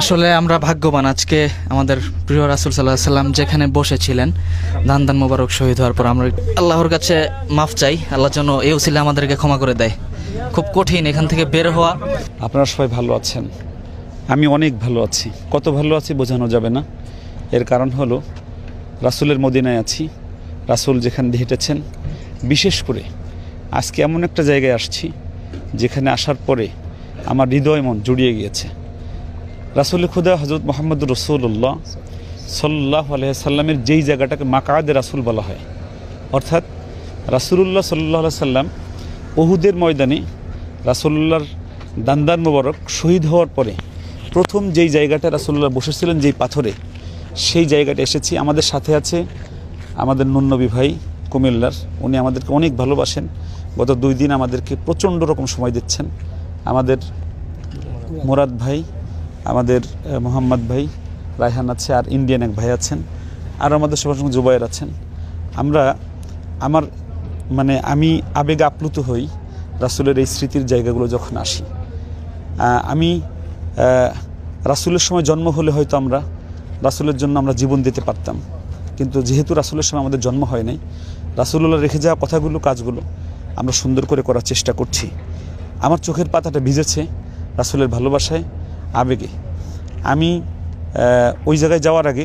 আসলে আমরা ভাগ্যবান, আজকে আমাদের প্রিয় রাসূল সাল্লাল্লাহু আলাইহি সাল্লাম যেখানে বসেছিলেন দান মোবারক শহীদ হওয়ার পর আমরা আল্লাহর কাছে মাফ চাই, আল্লাহ যেন এই উসিলায় আমাদেরকে ক্ষমা করে দেয়। খুব কঠিন এখান থেকে বের হওয়া। আপনারা সবাই ভালো আছেন, আমি অনেক ভালো আছি। কত ভালো আছি বোঝানো যাবে না। এর কারণ হলো রাসূলের মদিনায় আছি, রাসূল যেখানে হেঁটেছেন। বিশেষ করে আজকে এমন একটা জায়গায় আসছি যেখানে আসার পরে আমার হৃদয় মন জুড়িয়ে গিয়েছে। রাসূলের খুদা হযরত মুহাম্মদুর রাসূলুল্লাহ সাল্লাল্লাহু আলাইহি সাল্লামের যেই জায়গাটাকে মাকাদে রাসূল বলা হয়, অর্থাৎ রাসূলুল্লাহ সাল্লাল্লাহু আলাইহি সাল্লাম উহুদের ময়দানে রাসূলুল্লাহর দান্দান মোবারক শহীদ হওয়ার পরে প্রথম যেই জায়গাটা রাসূলুল্লাহ বসেছিলেন যেই পাথরে, সেই জায়গাটা এসেছি। আমাদের সাথে আছে আমাদের নুননবী ভাই কুমিল্লার, উনি আমাদেরকে অনেক ভালোবাসেন। গত 2 দিন আমাদেরকে প্রচণ্ড রকম সময় দিচ্ছেন। আমাদের মুরাদ ভাই, আমাদের মোহাম্মদ ভাই, রায়হান আছে, আর ইন্ডিয়ান এক ভাই আছেন, আর আমাদের সবার সঙ্গে জুবায়ের আছেন। আমি আবেগে আপ্লুত হই রাসূলের এই স্মৃতির জায়গাগুলো যখন আসি। আমি রাসূলের সময় জন্ম হলে হয়তো আমরা রাসূলের জন্য আমরা জীবন দিতে পারতাম, কিন্তু যেহেতু রাসূলের সময় আমাদের জন্ম হয় নাই, রাসূলুল্লাহ রেখে যাওয়া কথাগুলো, কাজগুলো আমরা সুন্দর করে করার চেষ্টা করছি। আমার চোখের পাতাটা ভিজেছে রাসূলের ভালোবাসায়, আবেগে। আমি ওই জায়গায় যাওয়ার আগে